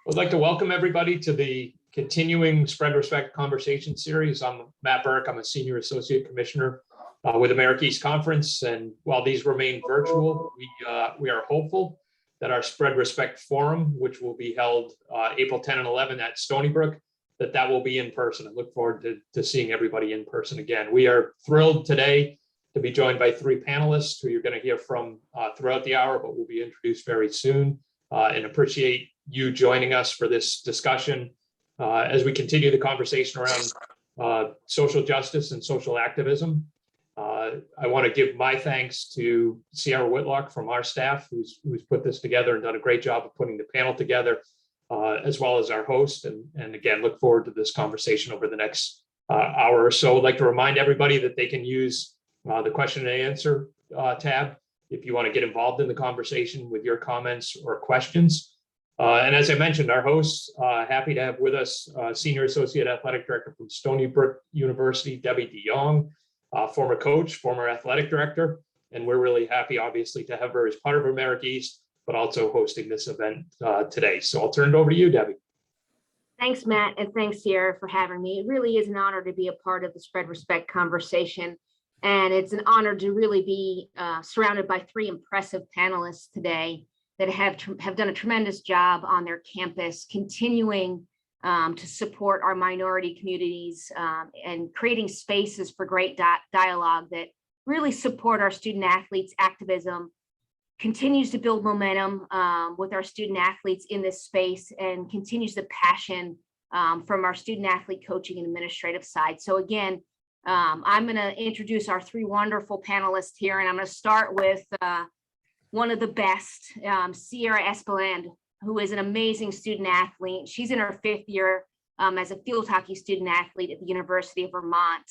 I'd like to welcome everybody to the continuing Spread Respect conversation series. I'm Matt Burke. I'm a Senior Associate Commissioner with America East Conference. And while these remain virtual, we are hopeful that our Spread Respect Forum, which will be held April 10 and 11 at Stony Brook, that will be in person. I look forward to seeing everybody in person again. We are thrilled today to be joined by three panelists who you're going to hear from throughout the hour, but will be introduced very soon, and appreciate you joining us for this discussion as we continue the conversation around social justice and social activism. I want to give my thanks to Sierra Whitlock from our staff, who's put this together and done a great job of putting the panel together, as well as our host. And again, look forward to this conversation over the next hour or so. I'd like to remind everybody that they can use the question and answer tab if you want to get involved in the conversation with your comments or questions. And as I mentioned, our hosts, happy to have with us Senior Associate Athletic Director from Stony Brook University, Debbie DeJong, former coach, former athletic director. And we're really happy, obviously, to have her as part of America East, but also hosting this event today. So I'll turn it over to you, Debbie. Thanks, Matt, and thanks, Sierra, for having me. It really is an honor to be a part of the Spread Respect conversation. And it's an honor to really be surrounded by three impressive panelists today that have done a tremendous job on their campus, continuing to support our minority communities and creating spaces for great dialogue that really support our student athletes' activism, continues to build momentum with our student athletes in this space, and continues the passion from our student athlete coaching and administrative side. So again, I'm going to introduce our three wonderful panelists here, and I'm going to start with one of the best, Sierra Espeland, who is an amazing student athlete. She's in her fifth year as a field hockey student athlete at the University of Vermont.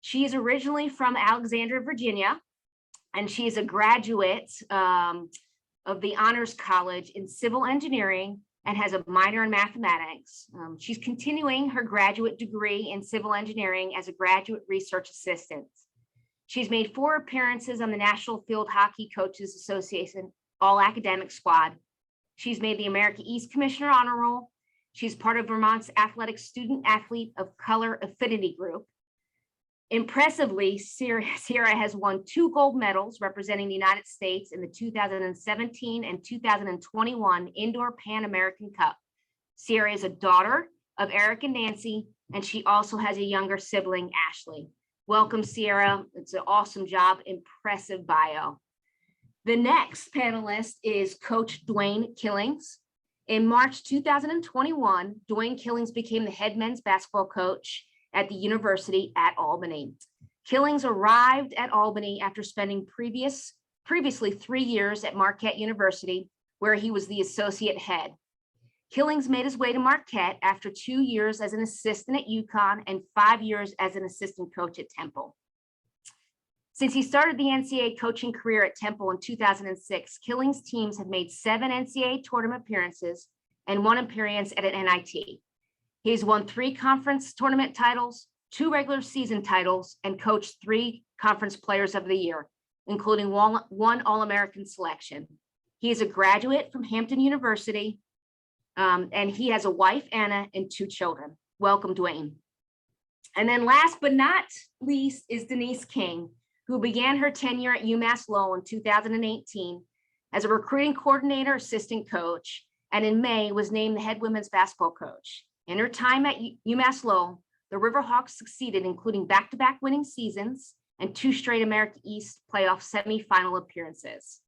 She is originally from Alexandria, Virginia, and she is a graduate of the Honors College in Civil Engineering and has a minor in mathematics. She's continuing her graduate degree in Civil Engineering as a graduate research assistant. She's made 4 appearances on the National Field Hockey Coaches Association All-Academic Squad. She's made the America East Commissioner Honor Roll. She's part of Vermont's Athletic Student Athlete of Color Affinity Group. Impressively, Sierra has won 2 gold medals representing the United States in the 2017 and 2021 Indoor Pan American Cup. Sierra is a daughter of Eric and Nancy, and she also has a younger sibling, Ashley. Welcome, Sierra. It's an awesome job, impressive bio. The next panelist is Coach Dwayne Killings. In March 2021, Dwayne Killings became the head men's basketball coach at the University at Albany. Killings arrived at Albany after spending previously 3 years at Marquette University, where he was the associate head. Killings made his way to Marquette after 2 years as an assistant at UConn and 5 years as an assistant coach at Temple. Since he started the NCAA coaching career at Temple in 2006, Killings' teams have made 7 NCAA tournament appearances and 1 appearance at an NIT. He's won 3 conference tournament titles, 2 regular season titles, and coached 3 conference players of the year, including 1 All-American selection. He is a graduate from Hampton University, and he has a wife, Anna, and 2 children. Welcome, Dwayne. And then last but not least is Denise King, who began her tenure at UMass Lowell in 2018 as a recruiting coordinator, assistant coach, and in May was named the head women's basketball coach. In her time at UMass Lowell, the Riverhawks succeeded, including back-to-back winning seasons and 2 straight America East playoff semifinal appearances.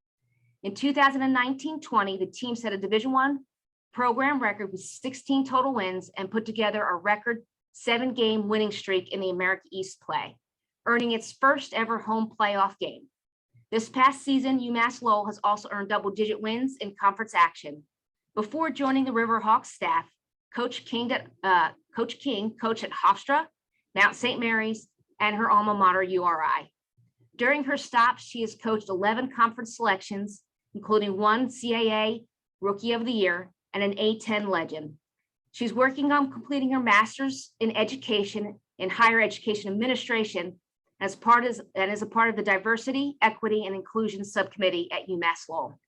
In 2019-20, the team set a Division I program record with 16 total wins and put together a record 7-game winning streak in the America East play, earning its first ever home playoff game. This past season, UMass Lowell has also earned double-digit wins in conference action. Before joining the Riverhawks staff, Coach King coached at Hofstra, Mount St. Mary's, and her alma mater, URI. During her stop, she has coached 11 conference selections, including 1 CAA Rookie of the Year and an A10 Legend. She's working on completing her master's in education in higher education administration as a part of the Diversity, Equity, and Inclusion Subcommittee at UMass Lowell.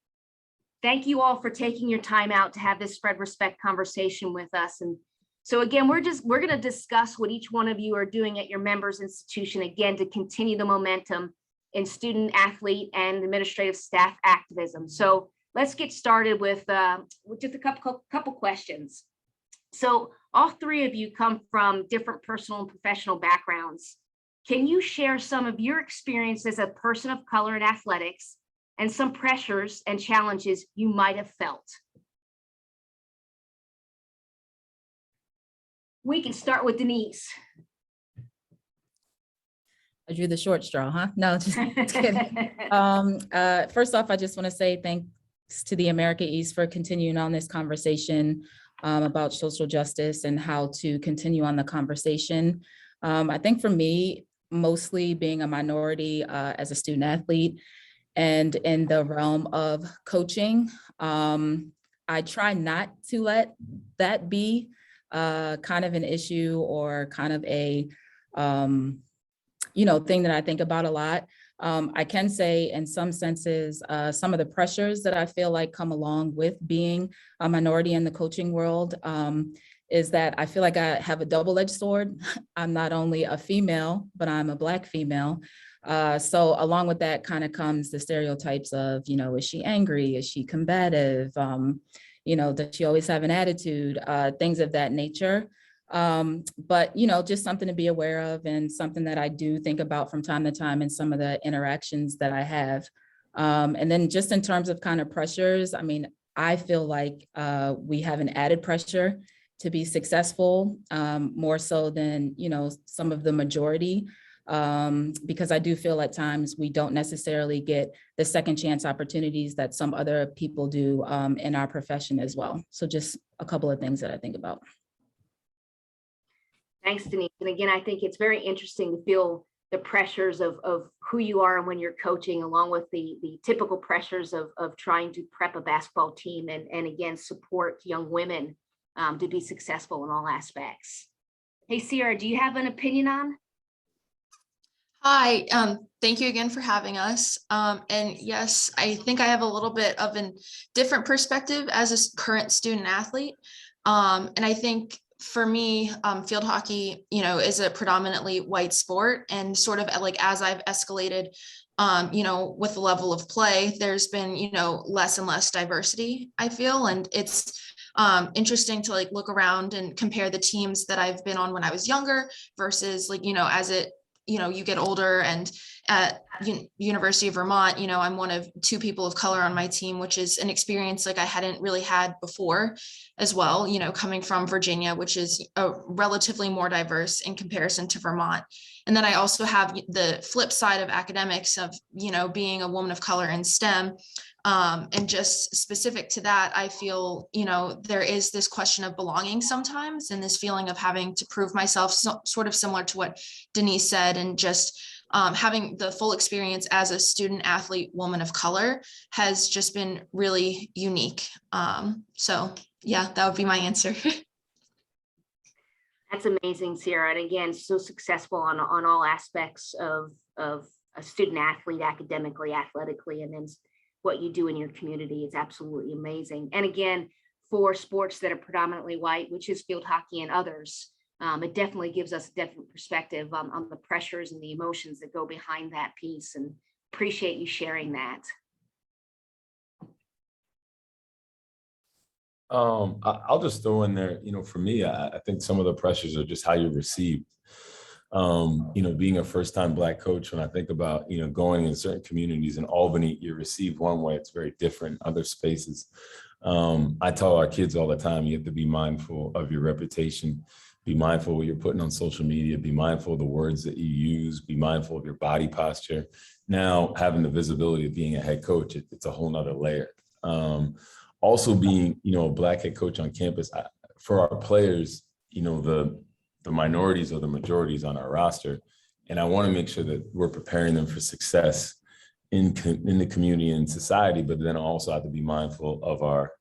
thank you all for taking your time out to have this spread respect conversation with us. And so again, we're going to discuss what each one of you are doing at your members institution, again, to continue the momentum in student athlete and administrative staff activism. So let's get started with just a couple questions. So all three of you come from different personal and professional backgrounds. Can you share some of your experience as a person of color in athletics and some pressures and challenges you might have felt? We can start with Denise. I drew the short straw, huh? No, just kidding. First off, I just want to say thanks to the America East for continuing on this conversation about social justice and how to continue on the conversation. I think for me, mostly being a minority as a student athlete and in the realm of coaching, I try not to let that be kind of an issue or kind of a thing that I think about a lot. I can say in some senses, some of the pressures that I feel like come along with being a minority in the coaching world is that I feel like I have a double-edged sword. I'm not only a female, but I'm a Black female. So along with that kind of comes the stereotypes of, is she angry? Is she combative? Does she always have an attitude? Things of that nature. But, just something to be aware of and something that I do think about from time to time in some of the interactions that I have. And then just in terms of kind of pressures, I mean, I feel like we have an added pressure to be successful, more so than, some of the majority, because I do feel at times we don't necessarily get the second chance opportunities that some other people do in our profession as well. So just a couple of things that I think about. Thanks, Denise. And again, I think it's very interesting to feel the pressures of who you are and when you're coaching, along with the typical pressures of trying to prep a basketball team and again, support young women to be successful in all aspects. Hey, Sierra, do you have an opinion on? Hi, thank you again for having us. And yes, I think I have a little bit of a different perspective as a current student athlete. And I think for me, field hockey, is a predominantly white sport, and sort of like as I've escalated, with the level of play, there's been, less and less diversity, I feel. And it's interesting to look around and compare the teams that I've been on when I was younger versus as it, you get older. And at University of Vermont, I'm one of two people of color on my team, which is an experience I hadn't really had before as well, coming from Virginia, which is relatively more diverse in comparison to Vermont. And then I also have the flip side of academics of, being a woman of color in STEM. And just specific to that, I feel, there is this question of belonging sometimes, and this feeling of having to prove myself, sort of similar to what Denise said, and just having the full experience as a student athlete woman of color has just been really unique. So yeah, that would be my answer. That's amazing, Sierra. And again, so successful on all aspects of a student athlete, academically, athletically, and then what you do in your community is absolutely amazing. And again, for sports that are predominantly white, which is field hockey and others, it definitely gives us a different perspective on the pressures and the emotions that go behind that piece, and appreciate you sharing that. I'll just throw in there, for me, I think some of the pressures are just how you're received. Being a first-time Black coach, when I think about, going in certain communities in Albany, you're received one way, it's very different in other spaces. I tell our kids all the time, you have to be mindful of your reputation, be mindful of what you're putting on social media, be mindful of the words that you use, be mindful of your body posture. Now, having the visibility of being a head coach, it's a whole nother layer. Also being, a Black head coach on campus, for our players, the minorities or the majorities on our roster. And I want to make sure that we're preparing them for success in the community and society, but then also have to be mindful of our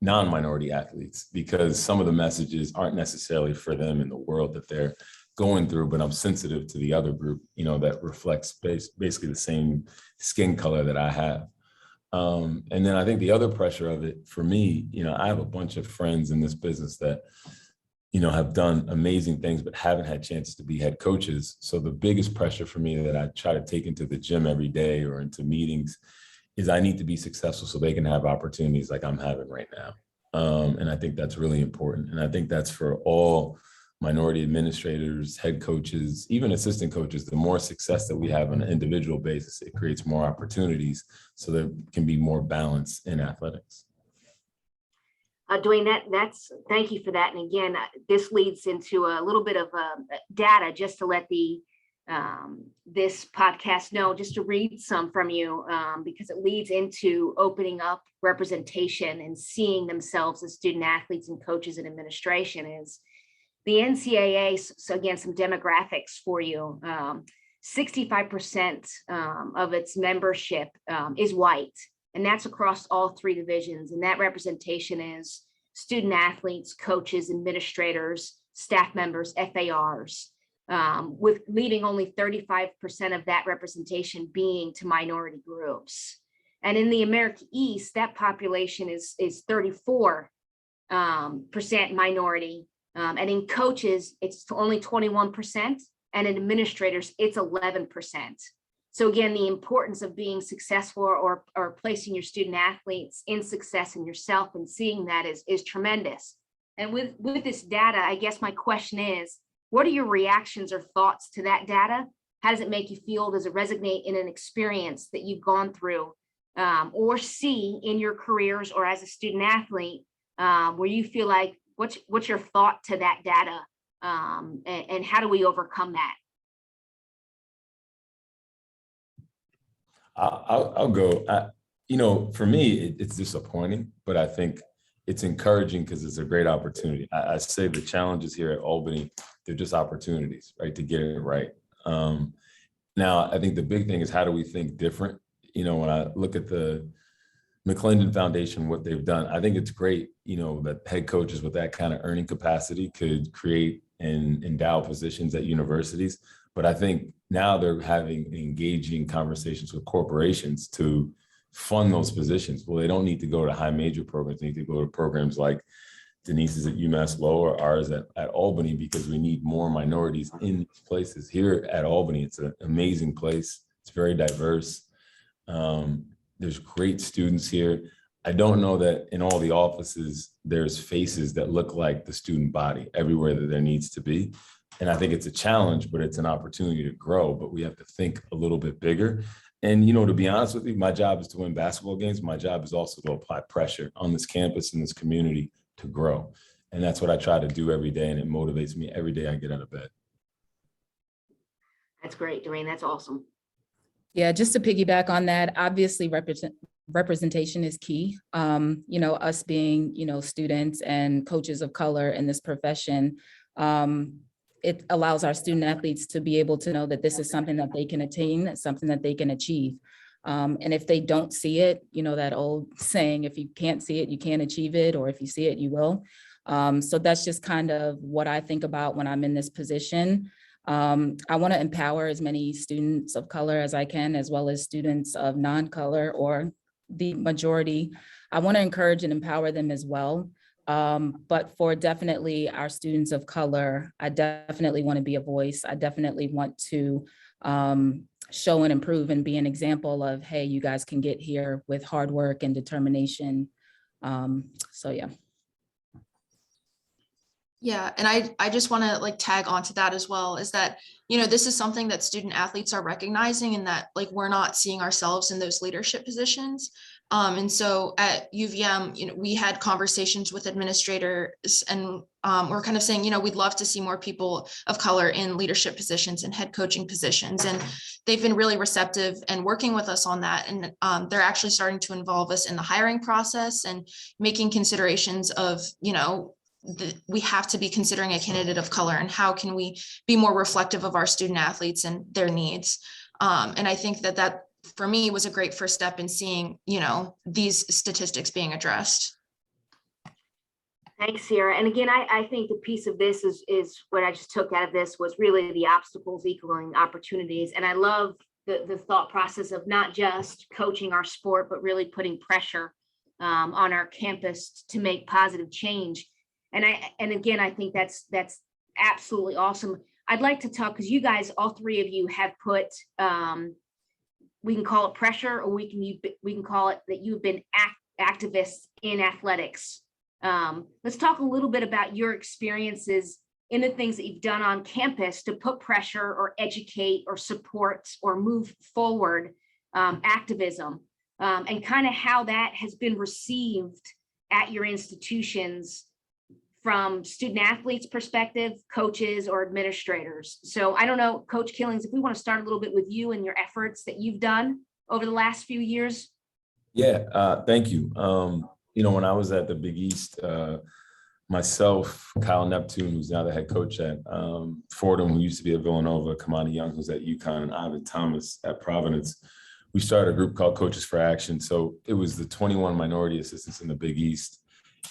non-minority athletes, because some of the messages aren't necessarily for them in the world that they're going through, but I'm sensitive to the other group, that reflects basically the same skin color that I have. And then I think the other pressure of it for me, I have a bunch of friends in this business that, have done amazing things, but haven't had chances to be head coaches. So the biggest pressure for me that I try to take into the gym every day or into meetings is I need to be successful so they can have opportunities like I'm having right now. And I think that's really important. And I think that's for all minority administrators, head coaches, even assistant coaches. The more success that we have on an individual basis, it creates more opportunities so there can be more balance in athletics. Dwayne, thank you for that. And again, this leads into a little bit of data just to let this podcast know, just to read some from you, because it leads into opening up representation and seeing themselves as student athletes and coaches and administration. Is the NCAA, so again, some demographics for you. 65% of its membership is white, and that's across all three divisions. And that representation is student athletes, coaches, administrators, staff members, FARs, with leaving only 35% of that representation being to minority groups. And in the America East, that population is 34% minority. And in coaches, it's only 21%. And in administrators, it's 11%. So again, the importance of being successful or placing your student athletes in success in yourself and seeing that is tremendous. And with this data, I guess my question is, what are your reactions or thoughts to that data? How does it make you feel? Does it resonate in an experience that you've gone through or see in your careers or as a student athlete where you feel like, what's your thought to that data and how do we overcome that? I'll go. For me, it's disappointing, but I think it's encouraging because it's a great opportunity. I say the challenges here at Albany, they're just opportunities, right, to get it right. Now, I think the big thing is how do we think different? When I look at the McClendon Foundation, what they've done, I think it's great, that head coaches with that kind of earning capacity could create and endow positions at universities. But I think now they're having engaging conversations with corporations to fund those positions. Well, they don't need to go to high major programs. They need to go to programs like Denise's at UMass Lowell or ours at Albany, because we need more minorities in these places. Here at Albany, it's an amazing place. It's very diverse. There's great students here. I don't know that in all the offices, there's faces that look like the student body everywhere that there needs to be. And I think it's a challenge, but it's an opportunity to grow, but we have to think a little bit bigger. And, to be honest with you, my job is to win basketball games. My job is also to apply pressure on this campus and this community to grow. And that's what I try to do every day. And it motivates me every day I get out of bed. That's great, Dwayne. That's awesome. Yeah, just to piggyback on that, obviously representation is key. Us being, students and coaches of color in this profession, it allows our student athletes to be able to know that this is something that they can attain, something that they can achieve. And if they don't see it, that old saying, if you can't see it, you can't achieve it, or if you see it, you will. So that's just kind of what I think about when I'm in this position. I want to empower as many students of color as I can, as well as students of non-color or the majority. I want to encourage and empower them as well. But for definitely our students of color, I definitely want to be a voice. I definitely want to show and improve and be an example of, hey, you guys can get here with hard work and determination. So yeah. Yeah, and I just want to tag onto that as well, is that, this is something that student athletes are recognizing, and that we're not seeing ourselves in those leadership positions. And so at UVM, we had conversations with administrators, and we're kind of saying, we'd love to see more people of color in leadership positions and head coaching positions. And they've been really receptive and working with us on that. And they're actually starting to involve us in the hiring process and making considerations of, we have to be considering a candidate of color, and how can we be more reflective of our student athletes and their needs. And I think that for me was a great first step in seeing, these statistics being addressed. Thanks, Sierra. And again, I think the piece of this is what I just took out of this was really the obstacles equaling opportunities. And I love the thought process of not just coaching our sport, but really putting pressure on our campus to make positive change. And again, I think that's absolutely awesome. I'd like to talk, because you guys, all three of you have put, we can call it pressure, or we can call it that you've been activists in athletics. Let's talk a little bit about your experiences in the things that you've done on campus to put pressure or educate or support or move forward activism, and kind of how that has been received at your institutions from student athletes' perspective, coaches, or administrators. So I don't know, Coach Killings, if we want to start a little bit with you and your efforts that you've done over the last few years. Yeah, thank you. When I was at the Big East, myself, Kyle Neptune, who's now the head coach at Fordham, who used to be at Villanova, Kamani Young, who's at UConn, and Ivan Thomas at Providence, we started a group called Coaches for Action. So it was the 21 minority assistants in the Big East.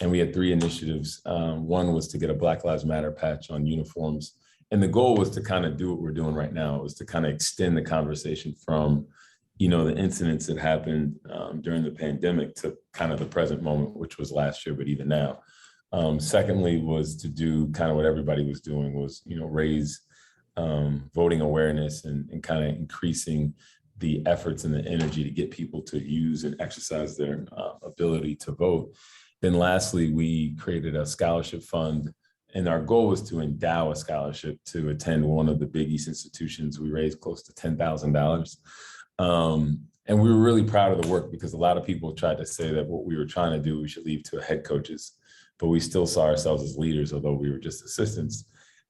And we had 3 initiatives. One was to get a Black Lives Matter patch on uniforms. And the goal was to kind of do what we're doing right now. It was to kind of extend the conversation from, the incidents that happened during the pandemic to kind of the present moment, which was last year, but even now. Secondly, was to do kind of what everybody was doing was, raise voting awareness and kind of increasing the efforts and the energy to get people to use and exercise their ability to vote. Then lastly, we created a scholarship fund, and our goal was to endow a scholarship to attend one of the Big East institutions. We raised close to $10,000. And we were really proud of the work, because a lot of people tried to say that what we were trying to do, we should leave to head coaches, but we still saw ourselves as leaders, although we were just assistants.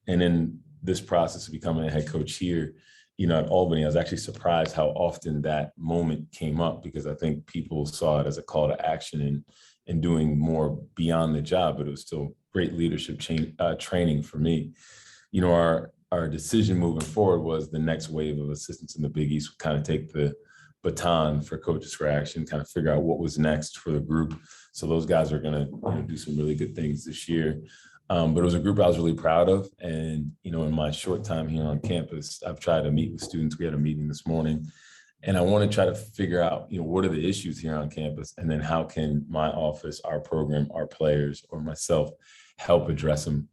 And in this process of becoming a head coach here, at Albany, I was actually surprised how often that moment came up, because I think people saw it as a call to action and doing more beyond the job, but it was still great leadership training for me. Our decision moving forward was the next wave of assistants in the Big East would kind of take the baton for Coaches for Action, kind of figure out what was next for the group. So those guys are going to do some really good things this year. But it was a group I was really proud of. And, in my short time here on campus, I've tried to meet with students. We had a meeting this morning. And I want to try to figure out, what are the issues here on campus? And then how can my office, our program, our players, or myself help address them,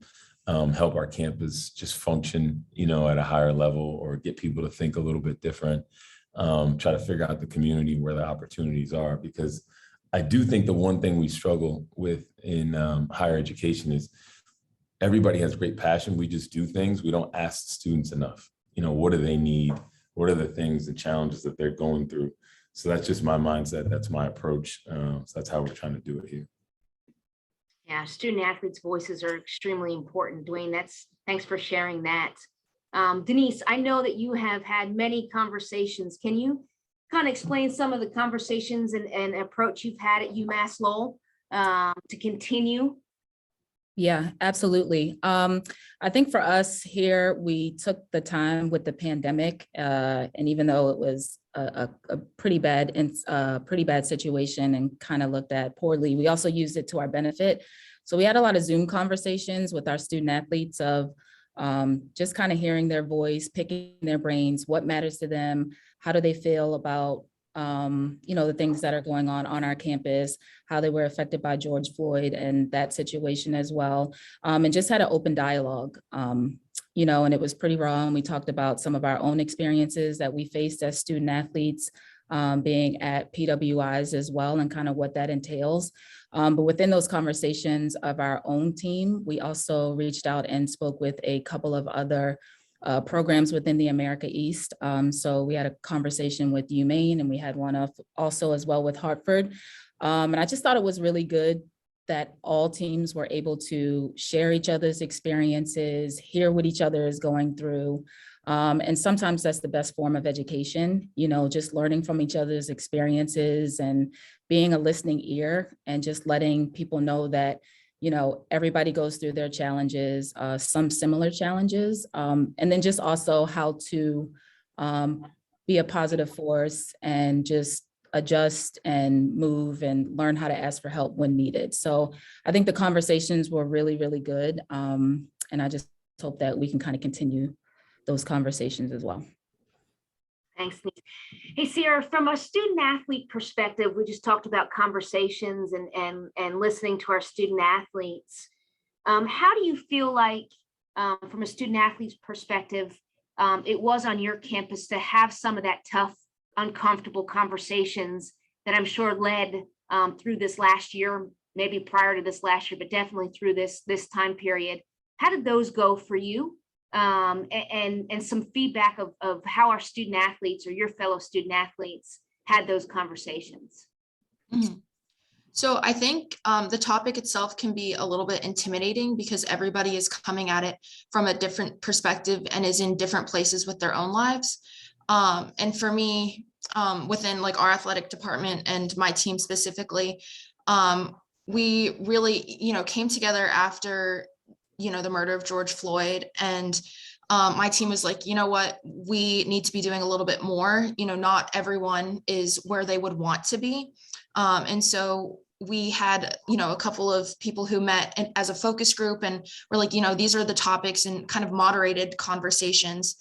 help our campus just function, at a higher level, or get people to think a little bit different, try to figure out the community where the opportunities are. Because I do think the one thing we struggle with in higher education is everybody has great passion. We just do things. We don't ask students enough, what do they need? What are the things, the challenges that they're going through? So that's just my mindset. That's my approach. So that's how we're trying to do it here. Yeah, student athletes' voices are extremely important. Dwayne, thanks for sharing that. Denise, I know that you have had many conversations. Can you kind of explain some of the conversations and approach you've had at UMass Lowell to continue? Yeah, absolutely. I think for us here, we took the time with the pandemic, and even though it was a pretty bad situation and kind of looked at poorly, we also used it to our benefit. So we had a lot of Zoom conversations with our student athletes of just kind of hearing their voice, picking their brains, what matters to them, how do they feel about the things that are going on our campus, how they were affected by George Floyd and that situation as well. And just had an open dialogue, and it was pretty raw. And we talked about some of our own experiences that we faced as student athletes, being at PWIs as well, and kind of what that entails. But within those conversations of our own team, we also reached out and spoke with a couple of other programs within the America East. So we had a conversation with UMaine, and we had one also as well with Hartford. And I just thought it was really good that all teams were able to share each other's experiences, hear what each other is going through. And sometimes that's the best form of education, just learning from each other's experiences and being a listening ear, and just letting people know that everybody goes through their challenges, some similar challenges, and then just also how to be a positive force and just adjust and move and learn how to ask for help when needed. So I think the conversations were really, really good. And I just hope that we can kind of continue those conversations as well. Thanks, Denise. Hey, Sierra, from a student athlete perspective, we just talked about conversations and listening to our student athletes. How do you feel like, from a student athlete's perspective, it was on your campus to have some of that tough, uncomfortable conversations that I'm sure led through this last year, maybe prior to this last year, but definitely through this time period? How did those go for you? And some feedback of how our student athletes or your fellow student athletes had those conversations. Mhm. So I think the topic itself can be a little bit intimidating because everybody is coming at it from a different perspective and is in different places with their own lives. And for me, within like our athletic department and my team specifically, we really, came together after the murder of George Floyd. And my team was like, you know what, we need to be doing a little bit more. Not everyone is where they would want to be. And so we had, a couple of people who met as a focus group and were like, these are the topics, and kind of moderated conversations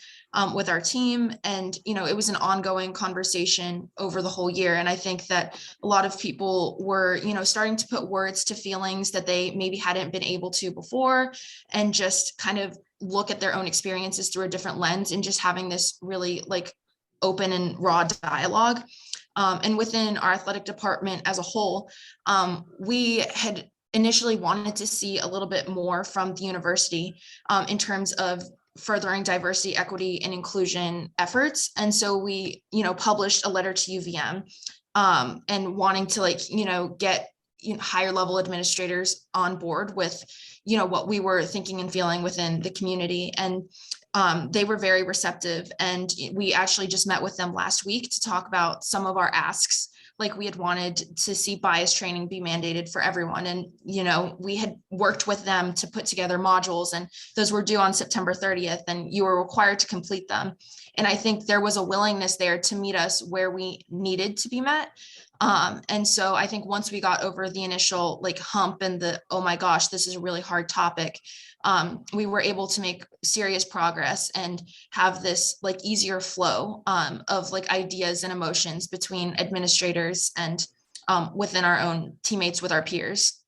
with our team. And, it was an ongoing conversation over the whole year. And I think that a lot of people were, starting to put words to feelings that they maybe hadn't been able to before, and just kind of look at their own experiences through a different lens, and just having this really like open and raw dialogue. And within our athletic department as a whole, we had initially wanted to see a little bit more from the university in terms of furthering diversity, equity, and inclusion efforts. And so we, published a letter to UVM and wanting to get higher level administrators on board with, what we were thinking and feeling within the community. And they were very receptive. And we actually just met with them last week to talk about some of our asks. Like, we had wanted to see bias training be mandated for everyone. And, we had worked with them to put together modules, and those were due on September 30th, and you were required to complete them. And I think there was a willingness there to meet us where we needed to be met. And so I think once we got over the initial hump and the, oh my gosh, this is a really hard topic, we were able to make serious progress and have this easier flow of ideas and emotions between administrators and within our own teammates with our peers.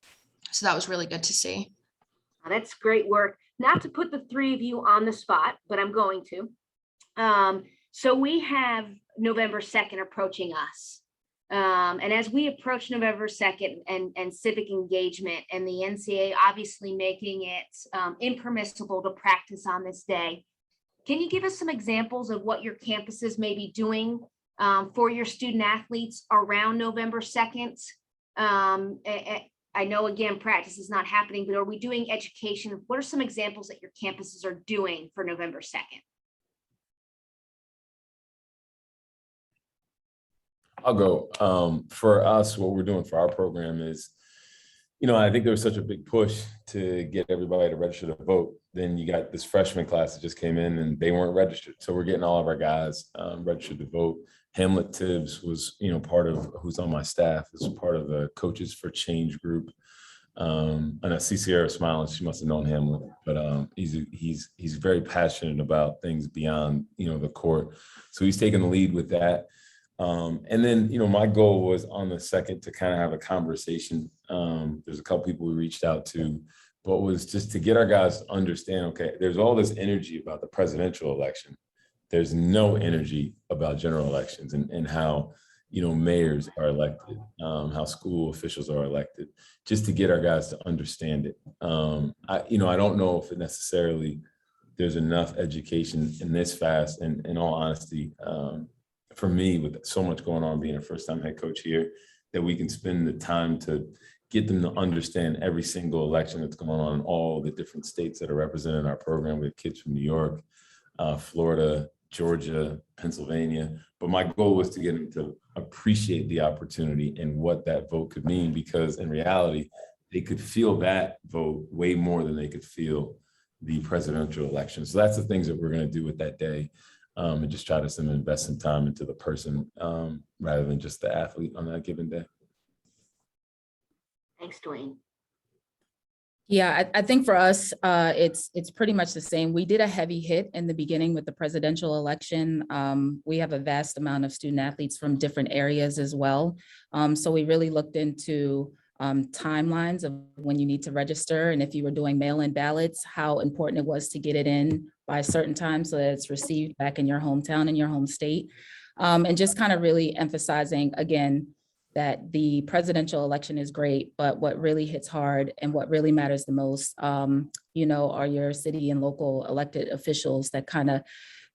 So that was really good to see. That's great work. Not to put the three of you on the spot, but I'm going to. So we have November 2nd approaching us. And as we approach November 2nd and civic engagement, and the NCAA obviously making it impermissible to practice on this day, can you give us some examples of what your campuses may be doing for your student athletes around November 2nd? I know, again, practice is not happening, but are we doing education? What are some examples that your campuses are doing for November 2nd? I'll go. For us, what we're doing for our program is, I think there was such a big push to get everybody to register to vote. Then you got this freshman class that just came in and they weren't registered. So we're getting all of our guys registered to vote. Hamlet Tibbs was, part of, who's on my staff, is part of the Coaches for Change group. And I see Sierra smiling. She must have known Hamlet, but he's very passionate about things beyond, the court. So he's taking the lead with that. And then, my goal was on the 2nd to kind of have a conversation. There's a couple people we reached out to, but was just to get our guys to understand, okay, there's all this energy about the presidential election. There's no energy about general elections and how, mayors are elected, how school officials are elected, just to get our guys to understand it. I don't know if it necessarily there's enough education in this fast, and in all honesty, for me, with so much going on, being a first-time head coach here, that we can spend the time to get them to understand every single election that's going on in all the different states that are represented in our program. We have kids from New York, Florida, Georgia, Pennsylvania. But my goal was to get them to appreciate the opportunity and what that vote could mean, because in reality, they could feel that vote way more than they could feel the presidential election. So that's the things that we're going to do with that day. And just try to invest some time into the person rather than just the athlete on that given day. Thanks, Dwayne. Yeah, I think for us, it's pretty much the same. We did a heavy hit in the beginning with the presidential election. We have a vast amount of student athletes from different areas as well. So we really looked into timelines of when you need to register, and if you were doing mail-in ballots, how important it was to get it in by a certain time so that it's received back in your hometown, in your home state. And just kind of really emphasizing, again, that the presidential election is great, but what really hits hard and what really matters the most, are your city and local elected officials that kind of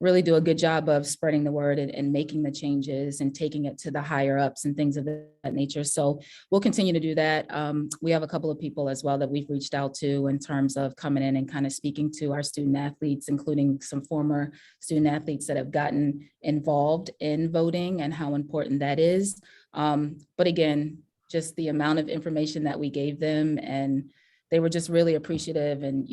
really do a good job of spreading the word and making the changes and taking it to the higher ups and things of that nature. So we'll continue to do that. We have a couple of people as well that we've reached out to in terms of coming in and kind of speaking to our student athletes, including some former student athletes that have gotten involved in voting and how important that is. But again, just the amount of information that we gave them, and they were just really appreciative. And,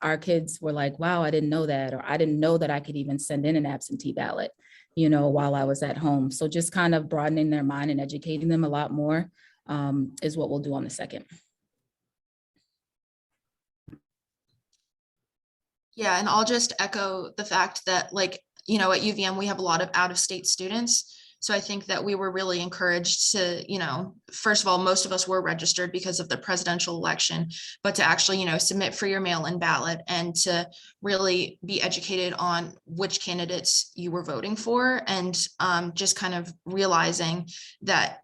our kids were like, wow, I didn't know that, or I didn't know that I could even send in an absentee ballot, while I was at home. So just kind of broadening their mind and educating them a lot more is what we'll do on the 2nd. Yeah, and I'll just echo the fact that at UVM, we have a lot of out-of-state students. So I think that we were really encouraged to, first of all, most of us were registered because of the presidential election, but to actually, submit for your mail-in ballot and to really be educated on which candidates you were voting for, and just kind of realizing that,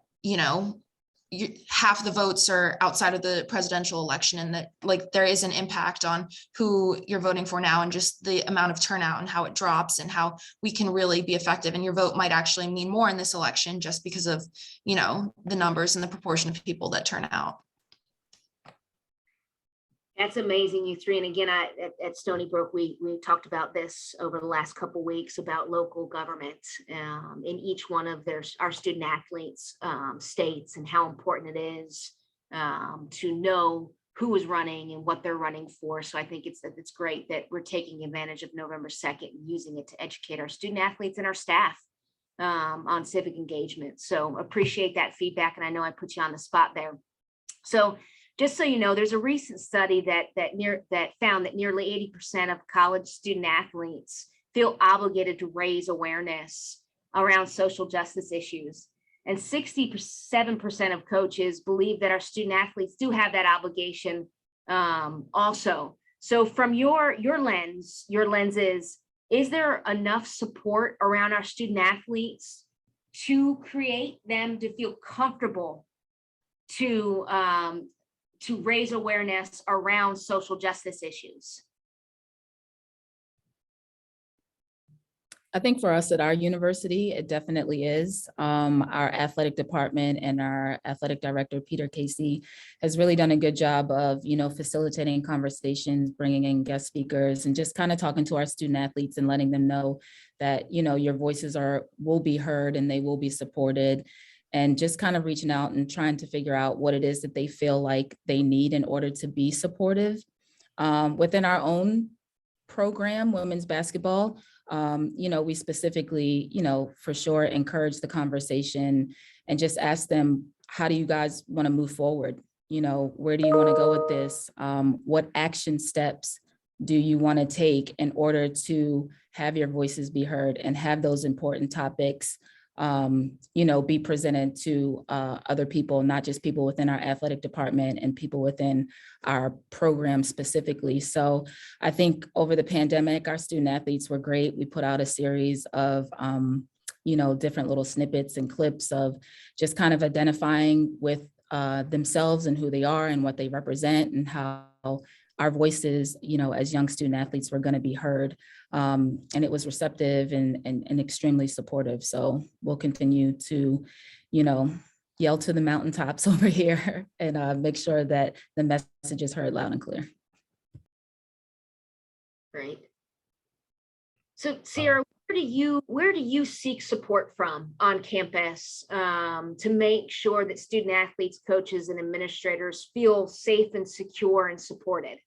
half the votes are outside of the presidential election, and that there is an impact on who you're voting for now, and just the amount of turnout and how it drops and how we can really be effective. And your vote might actually mean more in this election just because of, the numbers and the proportion of people that turn out. That's amazing, you three. And again, at Stony Brook, we talked about this over the last couple of weeks about local government in each one of our student athletes states, and how important it is to know who is running and what they're running for. So I think it's great that we're taking advantage of November 2nd and using it to educate our student athletes and our staff on civic engagement. So appreciate that feedback. And I know I put you on the spot there. So just so you know, there's a recent study that found that nearly 80% of college student athletes feel obligated to raise awareness around social justice issues. And 67% of coaches believe that our student athletes do have that obligation also. So from your lens is there enough support around our student athletes to create them to feel comfortable to raise awareness around social justice issues? I think for us at our university, it definitely is. Our athletic department and our athletic director, Peter Casey, has really done a good job of, facilitating conversations, bringing in guest speakers, and just kind of talking to our student athletes and letting them know that, your voices will be heard and they will be supported. And just kind of reaching out and trying to figure out what it is that they feel like they need in order to be supportive. Within our own program, women's basketball, we specifically, for sure encourage the conversation and just ask them, how do you guys want to move forward? Where do you want to go with this? What action steps do you want to take in order to have your voices be heard and have those important topics be presented to other people, not just people within our athletic department and people within our program specifically. So I think over the pandemic, our student athletes were great. We put out a series of, different little snippets and clips of just kind of identifying with themselves and who they are and what they represent, and how our voices, as young student athletes, were going to be heard. And it was receptive and extremely supportive. So we'll continue to, yell to the mountaintops over here and make sure that the message is heard loud and clear. Great. So Sierra, where do you seek support from on campus to make sure that student athletes, coaches, and administrators feel safe and secure and supported?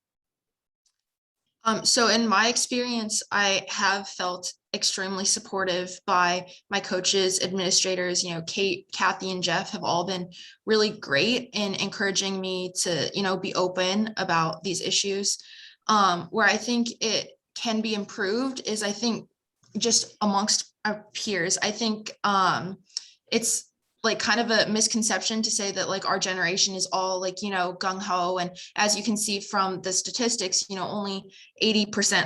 So in my experience, I have felt extremely supportive by my coaches, administrators, Kate, Kathy, and Jeff have all been really great in encouraging me to, be open about these issues. Where I think it can be improved is, I think, just amongst our peers. I think it's like kind of a misconception to say that like our generation is all like, gung-ho. And as you can see from the statistics, only 80%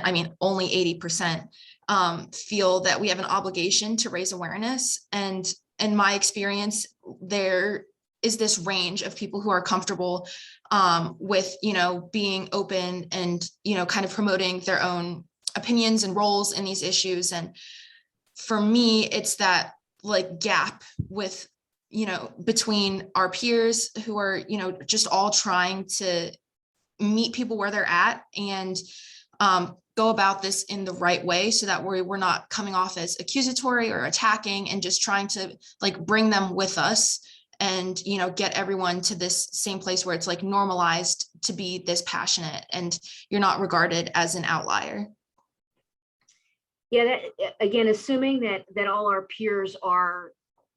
feel that we have an obligation to raise awareness. And in my experience, there is this range of people who are comfortable with, being open and, kind of promoting their own opinions and roles in these issues. And for me, it's that like gap with, between our peers who are, just all trying to meet people where they're at and go about this in the right way so that we're not coming off as accusatory or attacking, and just trying to like bring them with us and, get everyone to this same place where it's like normalized to be this passionate and you're not regarded as an outlier. Yeah, that, again, assuming that all our peers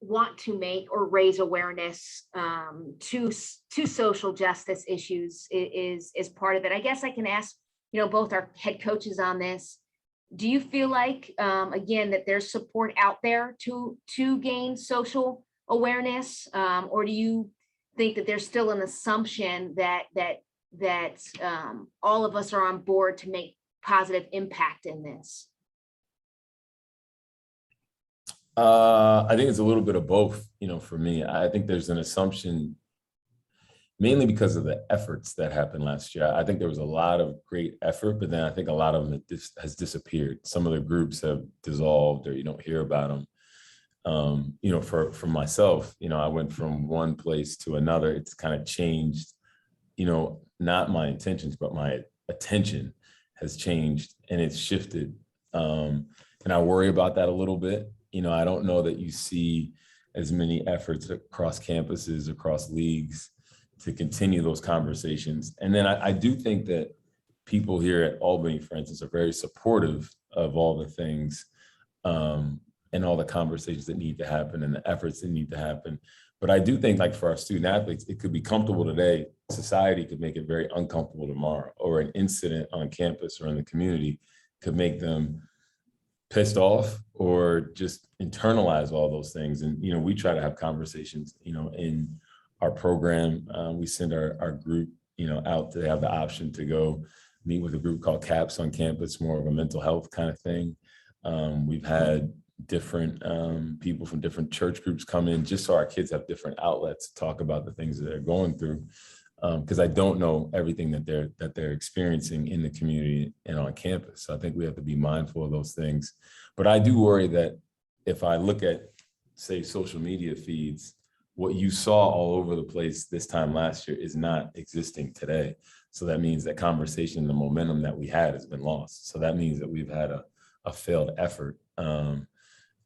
want to make or raise awareness to social justice issues is part of it. I guess I can ask, both our head coaches on this. Do you feel like, again, that there's support out there to gain social awareness, or do you think that there's still an assumption that all of us are on board to make positive impact in this? I think it's a little bit of both, for me. I think there's an assumption, mainly because of the efforts that happened last year. I think there was a lot of great effort, but then I think a lot of them has disappeared. Some of the groups have dissolved, or you don't hear about them. For myself, I went from one place to another. It's kind of changed, not my intentions, but my attention has changed and it's shifted. And I worry about that a little bit. I don't know that you see as many efforts across campuses, across leagues to continue those conversations. And then I do think that people here at Albany, for instance, are very supportive of all the things and all the conversations that need to happen and the efforts that need to happen. But I do think, like, for our student athletes, it could be comfortable today. Society could make it very uncomfortable tomorrow, or an incident on campus or in the community could make them pissed off or just internalize all those things. And, we try to have conversations, in our program. We send our group, out to have the option to go meet with a group called CAPS on campus, more of a mental health kind of thing. We've had different people from different church groups come in, just so our kids have different outlets to talk about the things that they're going through. Because I don't know everything that they're experiencing in the community and on campus. So I think we have to be mindful of those things. But I do worry that if I look at, say, social media feeds, what you saw all over the place this time last year is not existing today. So that means that conversation, the momentum that we had has been lost. So that means that we've had a failed effort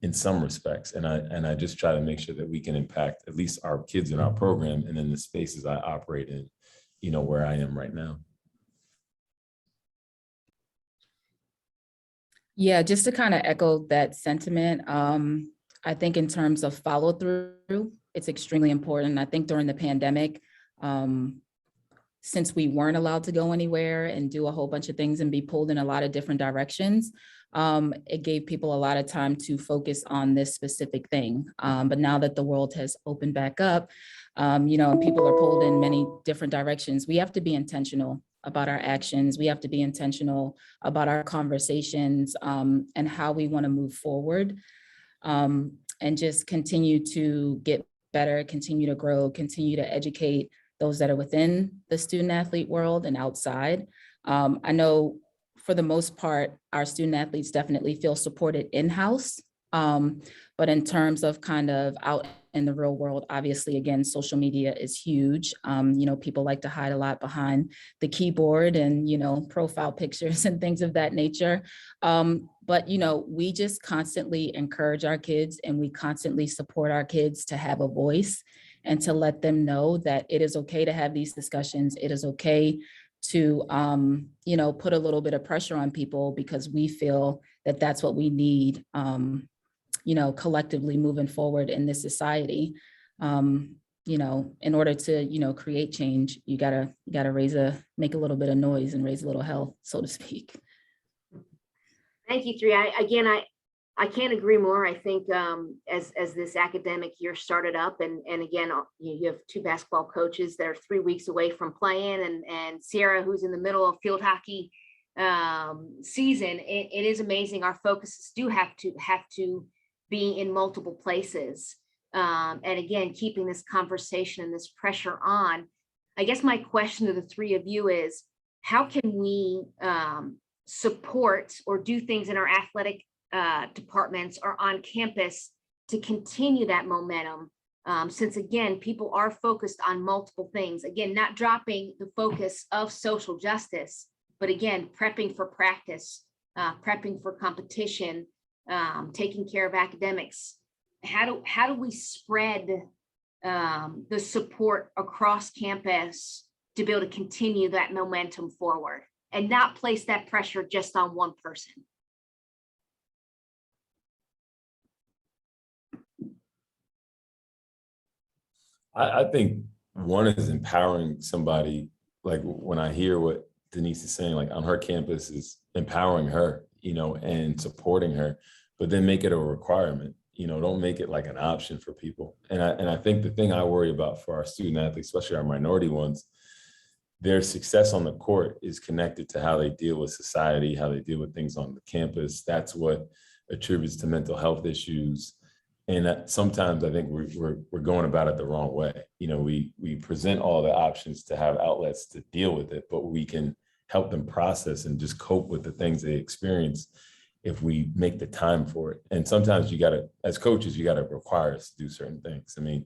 in some respects. And I just try to make sure that we can impact at least our kids in our program and in the spaces I operate in, where I am right now. Yeah, just to kind of echo that sentiment, I think in terms of follow through, it's extremely important. I think during the pandemic, since we weren't allowed to go anywhere and do a whole bunch of things and be pulled in a lot of different directions, it gave people a lot of time to focus on this specific thing. But now that the world has opened back up, and people are pulled in many different directions, we have to be intentional about our actions. We have to be intentional about our conversations and how we want to move forward, and just continue to get better, continue to grow, continue to educate those that are within the student athlete world and outside. I know for the most part, our student athletes definitely feel supported in-house. But in terms of kind of out in the real world, obviously, again, social media is huge. People like to hide a lot behind the keyboard and, profile pictures and things of that nature. But, we just constantly encourage our kids and we constantly support our kids to have a voice and to let them know that it is okay to have these discussions. It is okay to, put a little bit of pressure on people because we feel that that's what we need, collectively moving forward in this society. In order to, create change, you gotta make a little bit of noise and raise a little hell, so to speak. Thank you, three. I can't agree more. I think as this academic year started up, and again, you have two basketball coaches that are 3 weeks away from playing, and Sierra, who's in the middle of field hockey season. It is amazing. Our focuses do have to be in multiple places, and again, keeping this conversation and this pressure on. I guess my question to the three of you is, how can we support or do things in our athletic departments or on campus to continue that momentum, since again, people are focused on multiple things, again, not dropping the focus of social justice, but again, prepping for practice, prepping for competition, taking care of academics. How do we spread the support across campus to be able to continue that momentum forward and not place that pressure just on one person? I think one is empowering somebody. Like when I hear what Denise is saying, like on her campus, is empowering her, and supporting her, but then make it a requirement. Don't make it like an option for people. And I think the thing I worry about for our student athletes, especially our minority ones, their success on the court is connected to how they deal with society, how they deal with things on the campus. That's what attributes to mental health issues. And sometimes I think we're going about it the wrong way. We present all the options to have outlets to deal with it, but we can help them process and just cope with the things they experience if we make the time for it. And sometimes as coaches, you gotta require us to do certain things. I mean,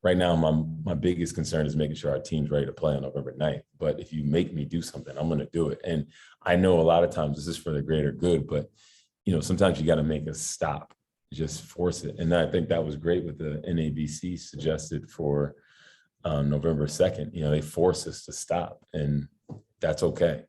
right now, my biggest concern is making sure our team's ready to play on November 9th. But if you make me do something, I'm gonna do it. And I know a lot of times this is for the greater good, but sometimes you gotta make us stop. Just force it. And I think that was great with the NABC suggested for November 2nd. They force us to stop, and that's okay.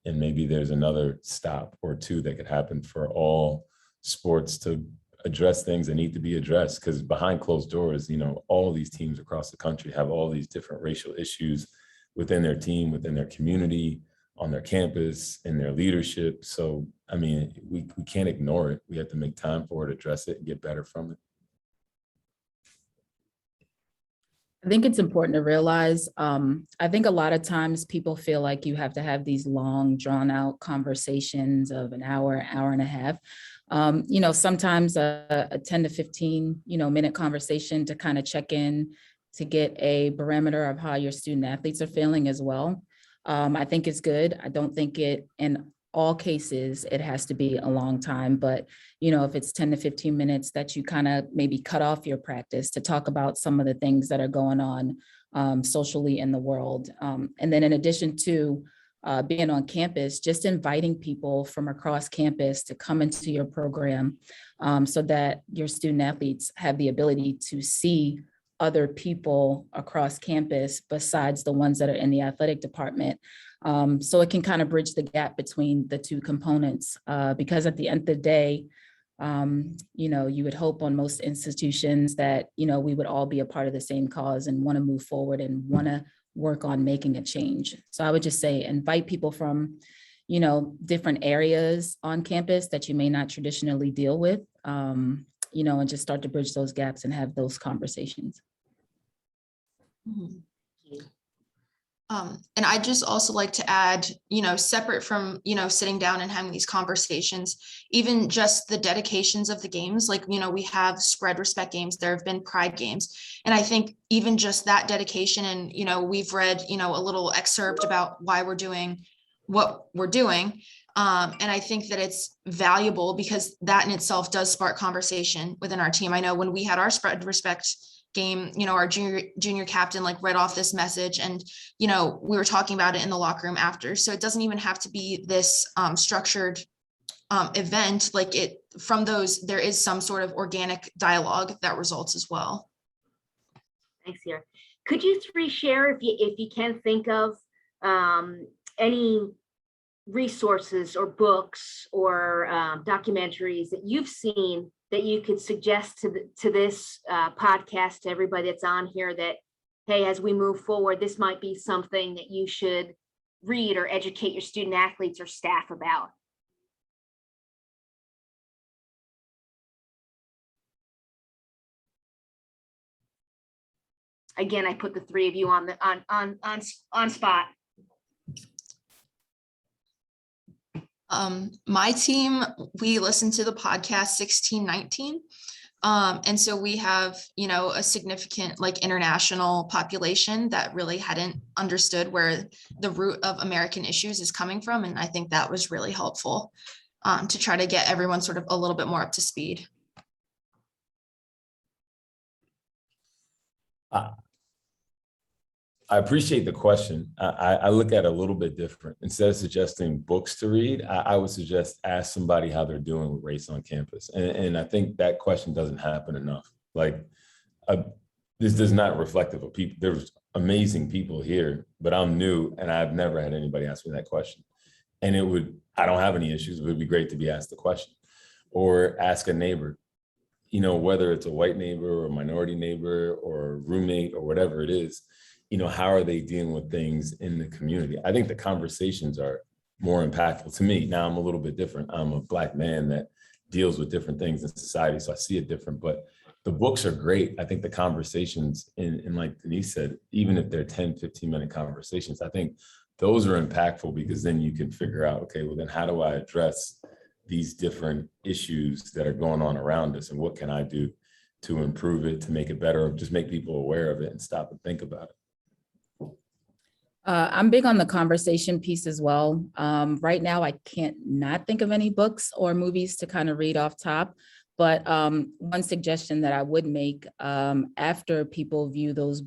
And maybe there's another stop or two that could happen for all sports to address things that need to be addressed, because behind closed doors, all of these teams across the country have all these different racial issues within their team, within their community, on their campus, in their leadership. So, I mean, we can't ignore it. We have to make time for it, address it, and get better from it. I think it's important to realize, I think a lot of times people feel like you have to have these long, drawn out conversations of an hour and a half. Sometimes a 10 to 15, minute conversation to kind of check in, to get a barometer of how your student athletes are feeling as well. I think it's good. I don't think in all cases, it has to be a long time, but if it's 10 to 15 minutes that you kind of maybe cut off your practice to talk about some of the things that are going on socially in the world. And then in addition to being on campus, just inviting people from across campus to come into your program so that your student athletes have the ability to see other people across campus besides the ones that are in the athletic department. So it can kind of bridge the gap between the two components, because at the end of the day, you would hope on most institutions that, we would all be a part of the same cause and want to move forward and want to work on making a change. So I would just say invite people from, different areas on campus that you may not traditionally deal with, and just start to bridge those gaps and have those conversations. Mm-hmm. And I'd just also like to add, separate from, sitting down and having these conversations, even just the dedications of the games, like, we have spread respect games, there have been pride games. And I think even just that dedication and, we've read, a little excerpt about why we're doing what we're doing. And I think that it's valuable because that in itself does spark conversation within our team. I know when we had our spread respect game, our junior captain read off this message and, we were talking about it in the locker room after. So it doesn't even have to be this structured event. From those, there is some sort of organic dialogue that results as well. Thanks, Sierra. Could you three share, if you can think of any resources or books or documentaries that you've seen that you could suggest to this podcast, to everybody that's on here, that, hey, as we move forward, this might be something that you should read or educate your student athletes or staff about? Again, I put the three of you on spot. My team, we listen to the podcast 1619. And so we have, you know, a significant like international population that really hadn't understood where the root of American issues is coming from. And I think that was really helpful to try to get everyone sort of a little bit more up to speed. I appreciate the question. I look at it a little bit different. Instead of suggesting books to read, I would suggest ask somebody how they're doing with race on campus. And I think that question doesn't happen enough. Like, this is not reflective of people. There's amazing people here, but I'm new and I've never had anybody ask me that question. And I don't have any issues, but it'd be great to be asked the question. Or ask a neighbor, you know, whether it's a white neighbor or a minority neighbor or a roommate or whatever it is. You know, how are they dealing with things in the community? I think the conversations are more impactful to me. Now I'm a little bit different. I'm a Black man that deals with different things in society, so I see it different, but the books are great. I think the conversations, and like Denise said, even if they're 10, 15-minute conversations, I think those are impactful because then you can figure out, okay, well then how do I address these different issues that are going on around us and what can I do to improve it, to make it better, or just make people aware of it and stop and think about it. I'm big on the conversation piece as well. Right now, I can't not think of any books or movies to kind of read off top. But one suggestion that I would make after people view those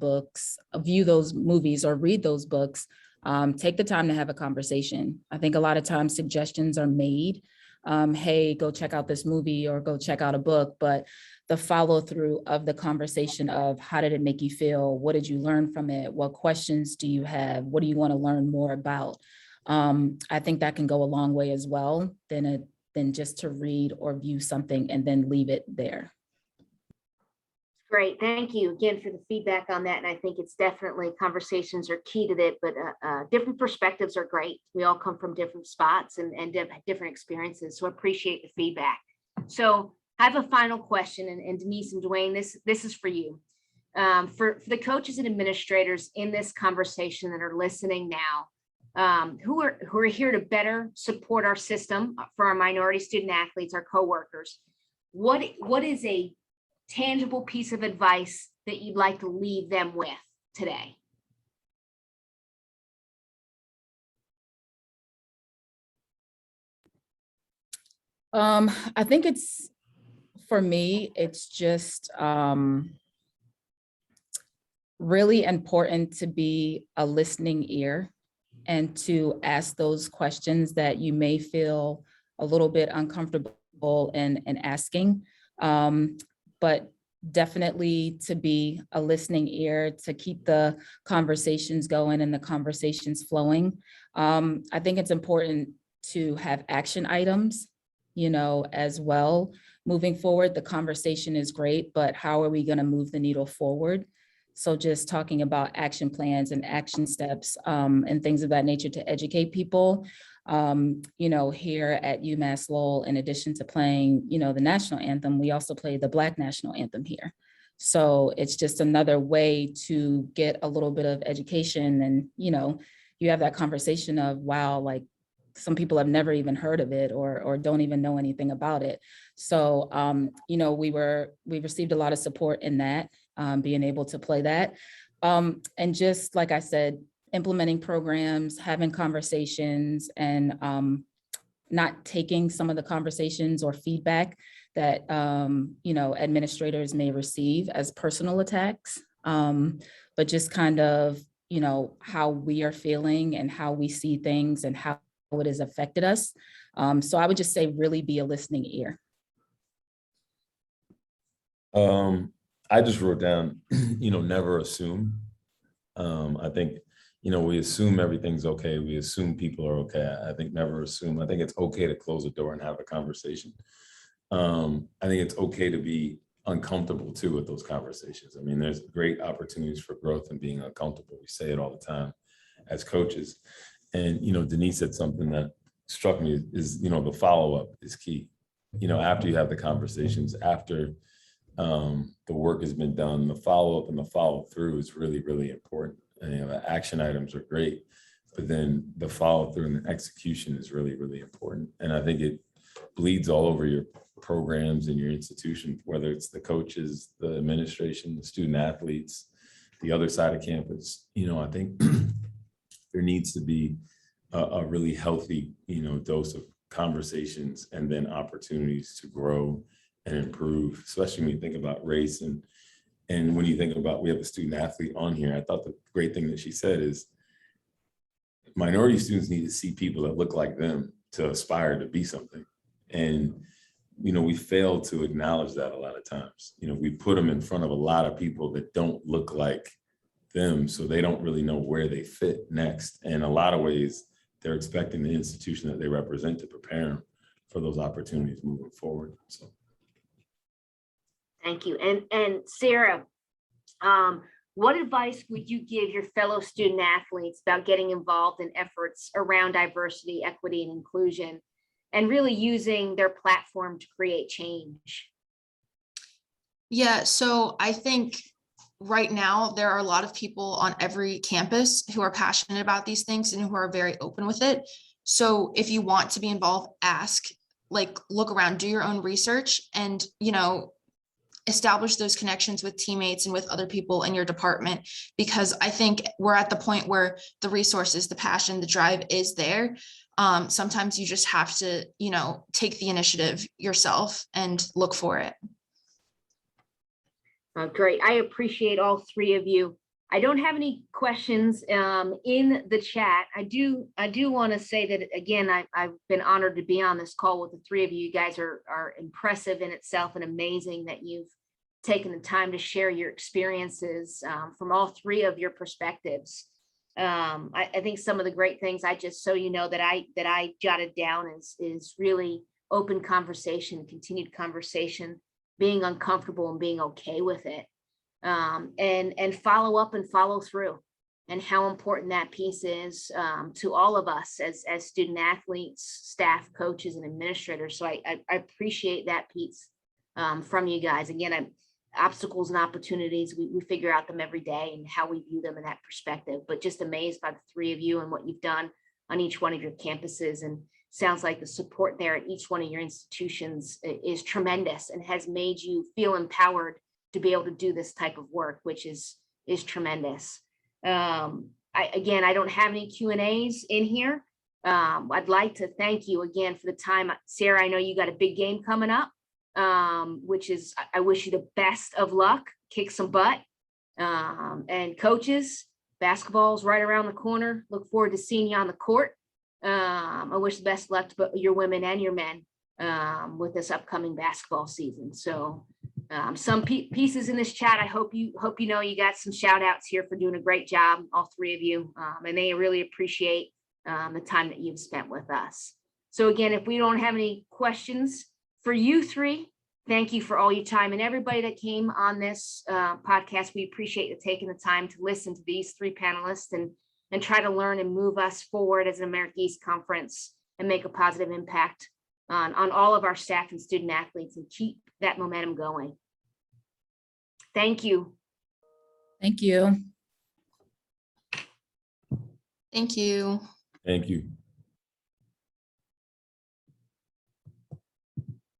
movies or read those books, take the time to have a conversation. I think a lot of times suggestions are made. Hey, go check out this movie or go check out a book, but the follow through of the conversation of how did it make you feel? What did you learn from it? What questions do you have? What do you want to learn more about? I think that can go a long way as well than just to read or view something and then leave it there. Great, thank you again for the feedback on that. And I think it's definitely, conversations are key to that, but different perspectives are great. We all come from different spots and different experiences, so appreciate the feedback. So I have a final question, and Denise and Dwayne, this is for you. For the coaches and administrators in this conversation that are listening now, who are here to better support our system for our minority student athletes, our coworkers, what is a tangible piece of advice that you'd like to leave them with today? I think for me, it's just really important to be a listening ear and to ask those questions that you may feel a little bit uncomfortable in asking. But definitely to be a listening ear, to keep the conversations going and the conversations flowing. I think it's important to have action items, you know, as well. Moving forward, the conversation is great, but how are we going to move the needle forward? So just talking about action plans and action steps and things of that nature to educate people. You know, here at UMass Lowell, in addition to playing, you know, the national anthem, we also play the Black national anthem here. So it's just another way to get a little bit of education. And, you know, you have that conversation of, wow, like some people have never even heard of it or don't even know anything about it. So, you know, we received a lot of support in that, being able to play that. And just like I said, implementing programs, having conversations, and not taking some of the conversations or feedback that you know, administrators may receive as personal attacks, but just kind of, you know, how we are feeling and how we see things and how it has affected us. So I would just say really be a listening ear. I just wrote down, you know, never assume. I think, we assume everything's okay. We assume people are okay. I think never assume. I think it's okay to close the door and have a conversation. I think it's okay to be uncomfortable too with those conversations. I mean, there's great opportunities for growth and being uncomfortable. We say it all the time as coaches. And, Denise said something that struck me is, the follow-up is key. After you have the conversations, after the work has been done, the follow-up and the follow-through is really, really important. And, the action items are great, but then the follow-through and the execution is really, really important. And I think it bleeds all over your programs in your institution, whether it's the coaches, the administration, the student athletes, the other side of campus. I think there needs to be a really healthy, dose of conversations and then opportunities to grow and improve, especially when you think about race. And when you think about, we have a student athlete on here, I thought the great thing that she said is minority students need to see people that look like them to aspire to be something. And, we fail to acknowledge that a lot of times. We put them in front of a lot of people that don't look like them, so they don't really know where they fit next. And in a lot of ways, they're expecting the institution that they represent to prepare them for those opportunities moving forward. So. Thank you. And Sarah, what advice would you give your fellow student athletes about getting involved in efforts around diversity, equity, and inclusion, and really using their platform to create change? Yeah, so I think right now there are a lot of people on every campus who are passionate about these things and who are very open with it. So if you want to be involved, ask, look around, do your own research, and, establish those connections with teammates and with other people in your department, because I think we're at the point where the resources, the passion, the drive is there. Sometimes you just have to, take the initiative yourself and look for it. Great. I appreciate all three of you. I don't have any questions in the chat. I do want to say that, again, I've been honored to be on this call with the three of you. You guys are impressive in itself and amazing that you've taken the time to share your experiences from all three of your perspectives. I think some of the great things, so that I jotted down is really open conversation, continued conversation, being uncomfortable and being okay with it, and follow up and follow through, and how important that piece is to all of us as student athletes, staff, coaches, and administrators. So I appreciate that piece from you guys. Again, obstacles and opportunities, we figure out them every day and how we view them in that perspective, but just amazed by the three of you and what you've done on each one of your campuses. And sounds like the support there at each one of your institutions is tremendous and has made you feel empowered to be able to do this type of work, which is tremendous. I don't have any Q&As in here. I'd like to thank you again for the time. Sarah, I know you got a big game coming up, which is, I wish you the best of luck, kick some butt. And coaches, basketball's right around the corner. Look forward to seeing you on the court. I wish the best luck to your women and your men with this upcoming basketball season. So some pieces in this chat, I hope you you got some shout outs here for doing a great job, all three of you, and they really appreciate the time that you've spent with us. So again, if we don't have any questions for you three, thank you for all your time, and everybody that came on this podcast. We appreciate you taking the time to listen to these three panelists and try to learn and move us forward as an America East Conference and make a positive impact on all of our staff and student athletes and keep that momentum going. Thank you. Thank you. Thank you. Thank you.